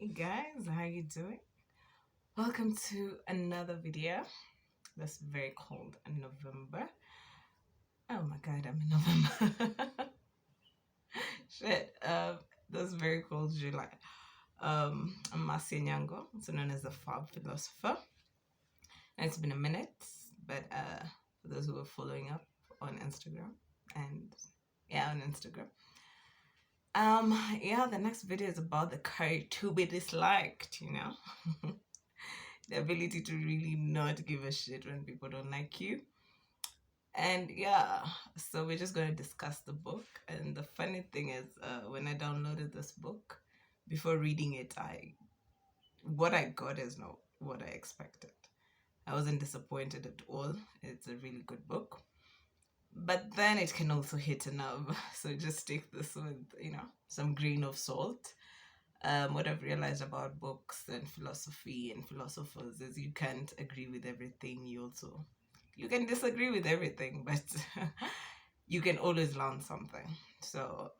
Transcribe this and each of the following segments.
Hey guys, how you doing? Welcome to another video. That's very cold in November. Oh my god, I'm in November. Shit. That's very cold July. I'm Marcia Nyango, also known as the Fab Philosopher. And it's been a minute, but for those who are following up on Instagram and on Instagram. The next video is about the courage to be disliked, the ability to really not give a shit when people don't like you. And so we're just going to discuss the book. And the funny thing is, when I downloaded this book, before reading it, what I got is not what I expected. I wasn't disappointed at all. It's a really good book. But then it can also hit a nerve. So just take this with, some grain of salt. What I've realized about books and philosophy and philosophers is you can't agree with everything. You can disagree with everything, but you can always learn something. So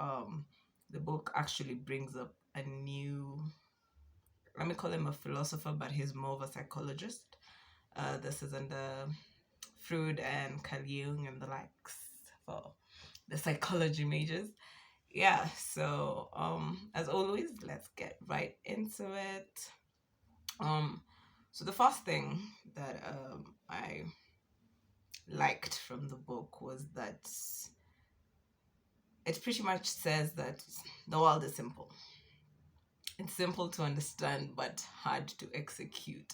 the book actually brings up a new, let me call him a philosopher, but he's more of a psychologist. This is under Freud and Carl Jung and the likes for the psychology majors. So as always, let's get right into it. So the first thing that I liked from the book was that it pretty much says that the world is simple. It's simple to understand but hard to execute,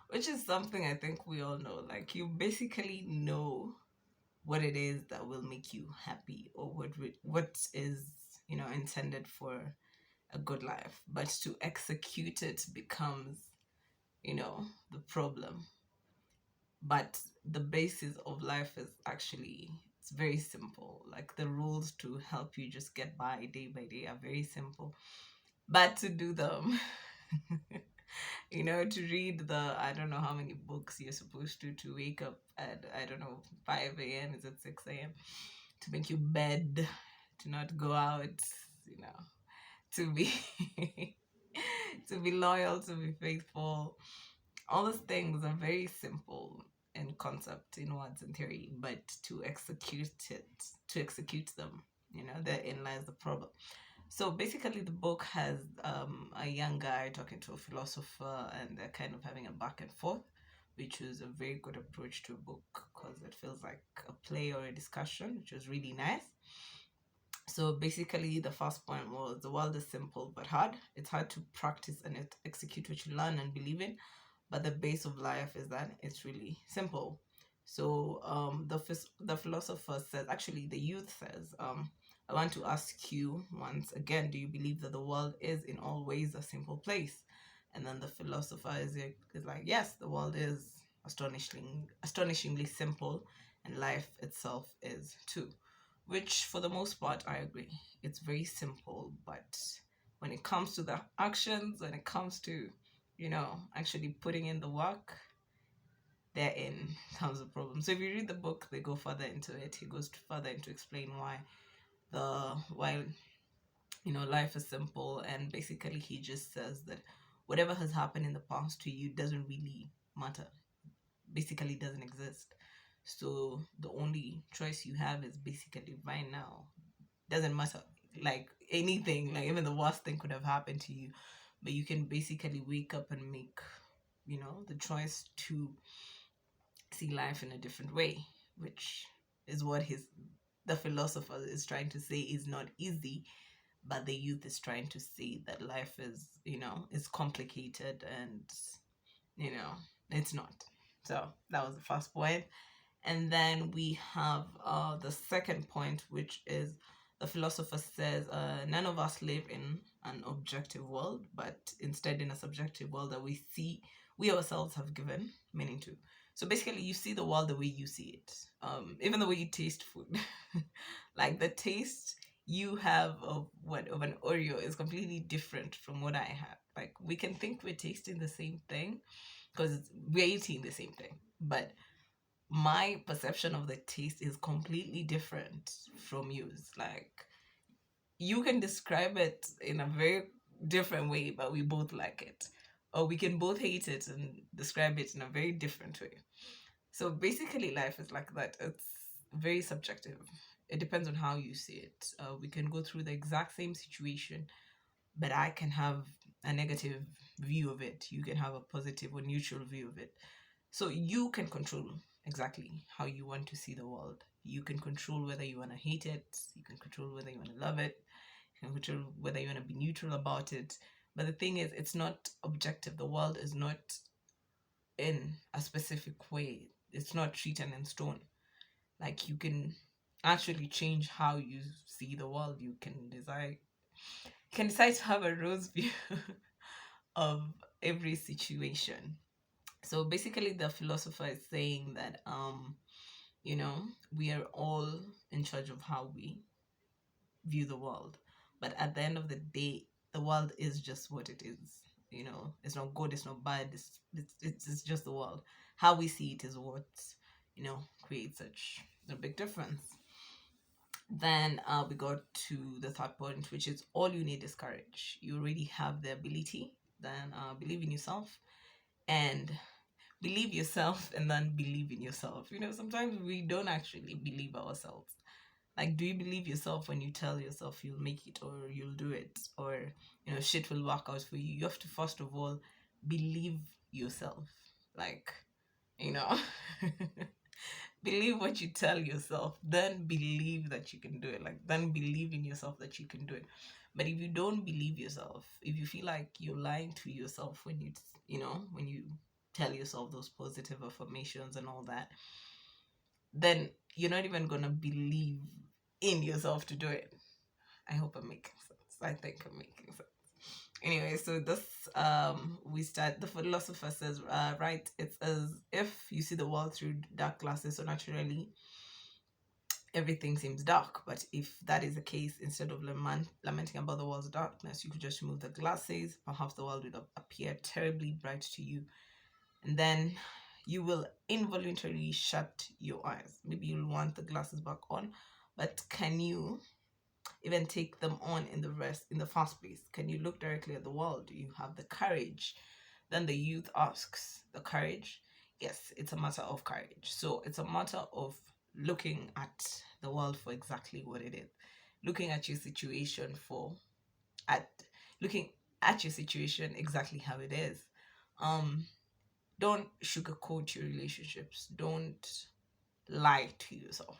which is something I think we all know. Like, you basically know what it is that will make you happy, or what is intended for a good life, but to execute it becomes the problem. But the basis of life is actually, it's very simple. Like, the rules to help you just get by day by day are very simple, but to do them to read the, I don't know how many books you're supposed to wake up at, I don't know, 5 a.m, is it 6 a.m, to make your bed, to not go out, to be to be loyal, to be faithful. All those things are very simple in concept, in words and theory, but to execute them, therein lies the problem. So basically, the book has a young guy talking to a philosopher, and they're kind of having a back and forth, which was a very good approach to a book because it feels like a play or a discussion, which was really nice. So basically, the first point was the world is simple but hard. It's hard to practice and execute what you learn and believe in, but the base of life is that it's really simple. So the philosopher says, actually, the youth says, I want to ask you once again, do you believe that the world is in all ways a simple place? And then the philosopher is like, yes, the world is astonishingly simple, and life itself is too. Which, for the most part, I agree. It's very simple, but when it comes to the actions, when it comes to, actually putting in the work, therein comes the problem. So if you read the book, they go further into it. He goes further into explain why life is simple, and basically he just says that whatever has happened in the past to you doesn't really matter. Basically doesn't exist. So the only choice you have is basically right now. Doesn't matter, like anything, like even the worst thing could have happened to you, but you can basically wake up and make the choice to see life in a different way, which is what the philosopher is trying to say is not easy, but the youth is trying to say that life is is complicated, and it's not. So that was the first point. And then we have the second point, which is the philosopher says none of us live in an objective world, but instead in a subjective world that we ourselves have given meaning to. So basically, you see the world the way you see it. Even the way you taste food, like the taste you have of an Oreo is completely different from what I have. Like, we can think we're tasting the same thing because we're eating the same thing, but my perception of the taste is completely different from yours. Like, you can describe it in a very different way, but we both like it. Or we can both hate it and describe it in a very different way. So basically, life is like that. It's very subjective. It depends on how you see it. We can go through the exact same situation, but I can have a negative view of it. You can have a positive or neutral view of it. So you can control exactly how you want to see the world. You can control whether you want to hate it. You can control whether you want to love it. You can control whether you want to be neutral about it. But the thing is, it's not objective. The world is not in a specific way. It's not written in stone. Like you can actually change how you see the world. You can decide to have a rose view of every situation. So basically the philosopher is saying that you know, we are all in charge of how we view the world. But at the end of the day, the world is just what it is. You know, it's not good, it's not bad, it's just the world. How we see it is what, you know, creates such a big difference. Then we got to the third point, which is all you need is courage. You already have the ability. Then believe in yourself and believe yourself and then believe in yourself. You know, sometimes we don't actually believe ourselves. Like, do you believe yourself when you tell yourself you'll make it or you'll do it or, you know, shit will work out for you? You have to, first of all, believe yourself. Like, you know, believe what you tell yourself, then believe that you can do it. Like, then believe in yourself that you can do it. But if you don't believe yourself, if you feel like you're lying to yourself when you know, when you tell yourself those positive affirmations and all that, then you're not even gonna believe in yourself to do it. I hope I'm making sense. I think I'm making sense. Anyway, so this we start. The philosopher says, right, it's as if you see the world through dark glasses. So naturally, everything seems dark. But if that is the case, instead of lamenting about the world's darkness, you could just remove the glasses. Perhaps the world would appear terribly bright to you, and then you will involuntarily shut your eyes. Maybe you'll want the glasses back on, but can you even take them on in the first place? Can you look directly at the world? Do you have the courage? Then the youth asks, the courage? Yes, it's a matter of courage. So it's a matter of looking at the world for exactly what it is. Looking at your situation at looking at your situation exactly how it is. Don't sugarcoat your relationships. Don't lie to yourself.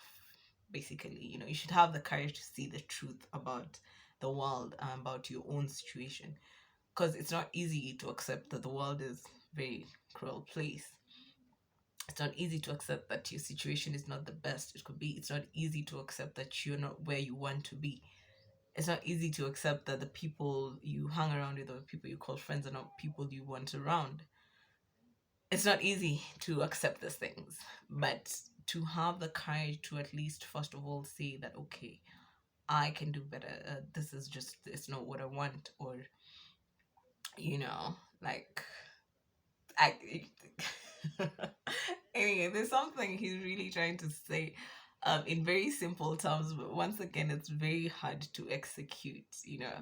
Basically, you know, you should have the courage to see the truth about the world and about your own situation, because it's not easy to accept that the world is a very cruel place. It's not easy to accept that your situation is not the best it could be. It's not easy to accept that you're not where you want to be. It's not easy to accept that the people you hang around with or the people you call friends are not people you want around. It's not easy to accept these things, but to have the courage to at least first of all say that, okay, I can do better. This is just, it's not what I want, or you know, like I. Anyway, there's something he's really trying to say, in very simple terms, but once again, it's very hard to execute. You know,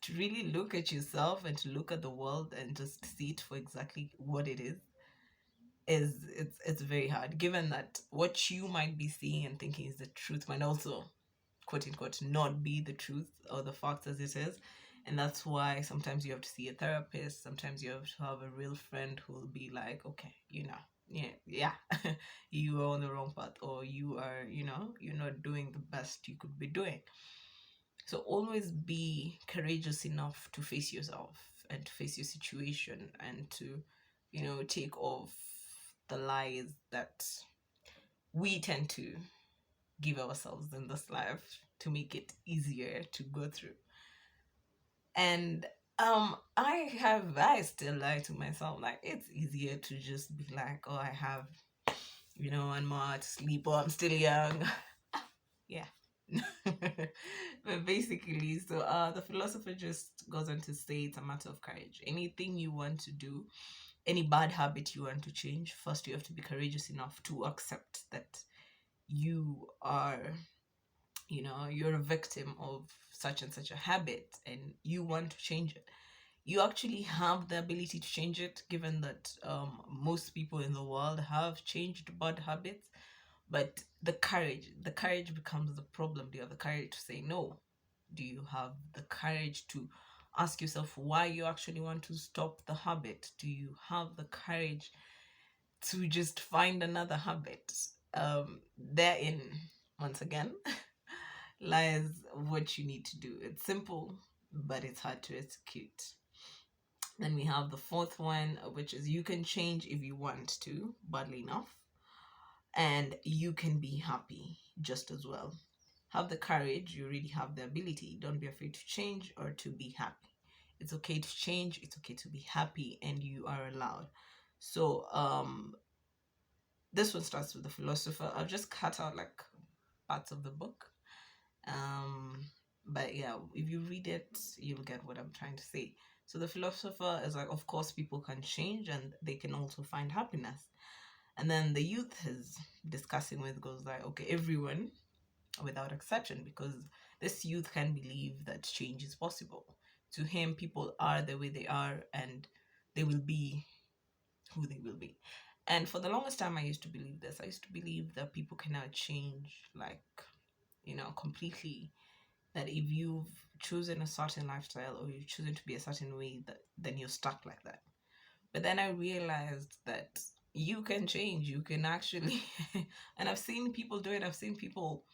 to really look at yourself and to look at the world and just see it for exactly what it is it's very hard, given that what you might be seeing and thinking is the truth might also, quote unquote, not be the truth or the facts as it is. And that's why sometimes you have to see a therapist, sometimes you have to have a real friend who will be like, okay, you know, yeah, you are on the wrong path, or you are, you know, you're not doing the best you could be doing. So always be courageous enough to face yourself and to face your situation and to, you know, take off the lies that we tend to give ourselves in this life to make it easier to go through. And I still lie to myself. Like, it's easier to just be like, oh, I have, you know, 1 more hour to sleep, or I'm still young. Yeah. But basically, so the philosopher just goes on to say it's a matter of courage. Anything you want to do, any bad habit you want to change, first you have to be courageous enough to accept that you are, you know, you're a victim of such and such a habit and you want to change it. you actually have the ability to change it, given that most people in the world have changed bad habits. But the courage becomes the problem. Do you have the courage to say no? Do you have the courage to ask yourself why you actually want to stop the habit? Do you have the courage to just find another habit? Therein, once again, lies what you need to do. It's simple, but it's hard to execute. Then we have the fourth one, which is you can change if you want to, badly enough, and you can be happy just as well. Have the courage, you really have the ability. Don't be afraid to change or to be happy. It's okay to change, it's okay to be happy, and you are allowed. So, this one starts with the philosopher. I'll just cut out like parts of the book. Um, but yeah, if you read it, you'll get what I'm trying to say. So the philosopher is like, of course, people can change and they can also find happiness. And then the youth is discussing with goes like, okay, everyone without exception, because this youth can believe that change is possible. To him, people are the way they are and they will be who they will be. And for the longest time, I used to believe this. I used to believe that people cannot change, like, completely. That if you've chosen a certain lifestyle or you've chosen to be a certain way, that then you're stuck like that. But then I realized that you can change. You can actually, and I've seen people do it. I've seen people,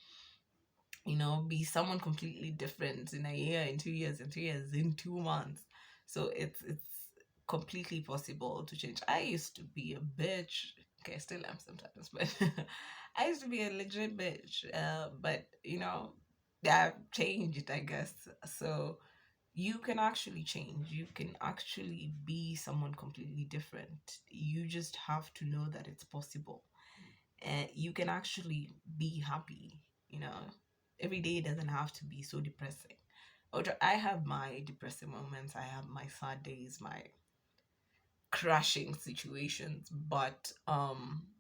be someone completely different in a year, in 2 years, in 3 years, in 2 months. So it's completely possible to change. I used to be a bitch. Okay, I still am sometimes, but I used to be a legit bitch. But that changed, I guess. So you can actually change. You can actually be someone completely different. You just have to know that it's possible. And you can actually be happy, you know. Every day doesn't have to be so depressing. Although I have my depressing moments, I have my sad days, my crashing situations, but I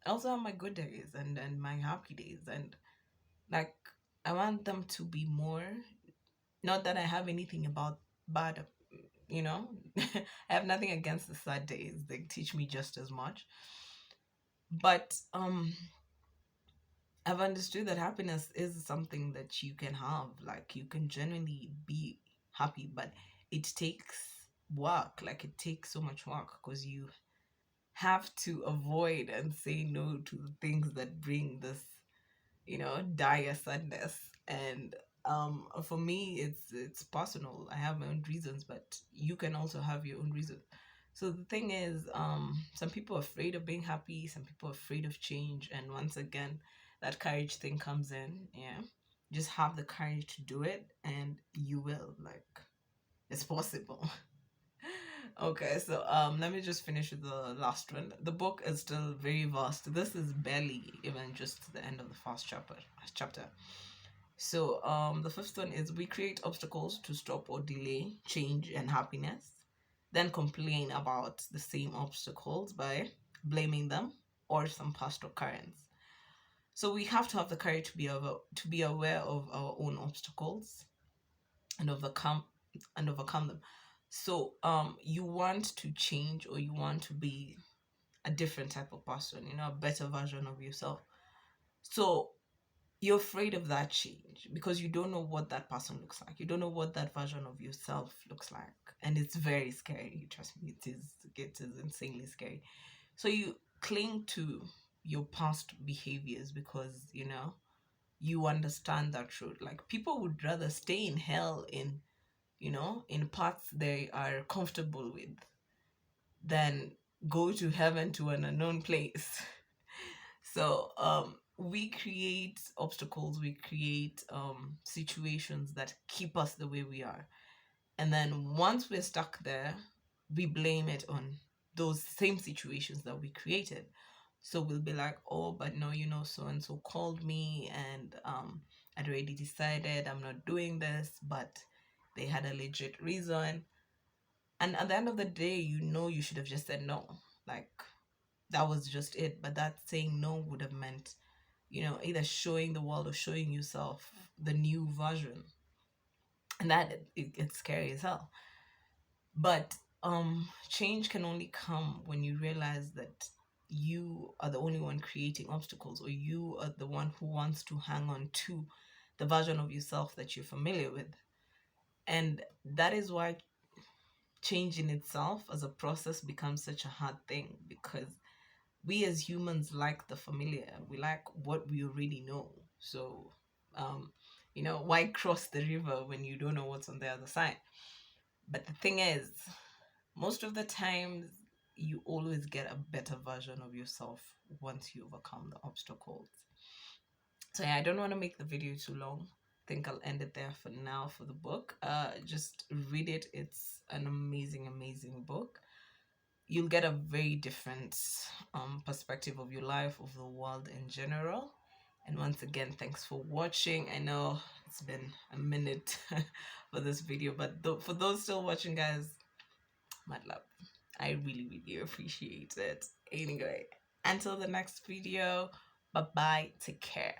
also have my good days and my happy days, and like I want them to be more. Not that I have anything about bad, you know. I have nothing against the sad days. They teach me just as much. But I've understood that happiness is something that you can have. Like you can genuinely be happy, but it takes work. Like it takes so much work because you have to avoid and say no to the things that bring this, dire sadness. And for me, it's personal. I have my own reasons, but you can also have your own reasons. So the thing is, some people are afraid of being happy, some people are afraid of change, and once again, that courage thing comes in. Yeah, just have the courage to do it, and you will. Like, it's possible. Okay, so let me just finish with the last one. The book is still very vast. This is barely even just the end of the first chapter. So the first one is we create obstacles to stop or delay change and happiness, then complain about the same obstacles by blaming them or some past occurrence. So we have to have the courage to be aware of our own obstacles and overcome them. So you want to change or you want to be a different type of person, a better version of yourself. So you're afraid of that change because you don't know what that person looks like. You don't know what that version of yourself looks like. And it's very scary. Trust me, it is insanely scary. So you cling to your past behaviors because, you understand that truth. Like people would rather stay in hell in paths they are comfortable with than go to heaven to an unknown place. So we create obstacles, we create situations that keep us the way we are. And then once we're stuck there, we blame it on those same situations that we created. So we'll be like, oh, but no, so and so called me and I'd already decided I'm not doing this, but they had a legit reason. And at the end of the day, you should have just said no. Like that was just it. But that saying no would have meant, either showing the world or showing yourself the new version. And that it's scary as hell. But change can only come when you realize that you are the only one creating obstacles, or you are the one who wants to hang on to the version of yourself that you're familiar with. And that is why change in itself as a process becomes such a hard thing, because we as humans like the familiar. We like what we already know. So, um, why cross the river when you don't know what's on the other side? But the thing is, most of the times, you always get a better version of yourself once you overcome the obstacles. So yeah, I don't want to make the video too long. I think I'll end it there for now for the book. Just read it. It's an amazing, amazing book. You'll get a very different perspective of your life, of the world in general. And once again, thanks for watching. I know it's been a minute for this video, but for those still watching, guys, mad love. I really, really appreciate it. Anyway, until the next video, bye bye. Take care.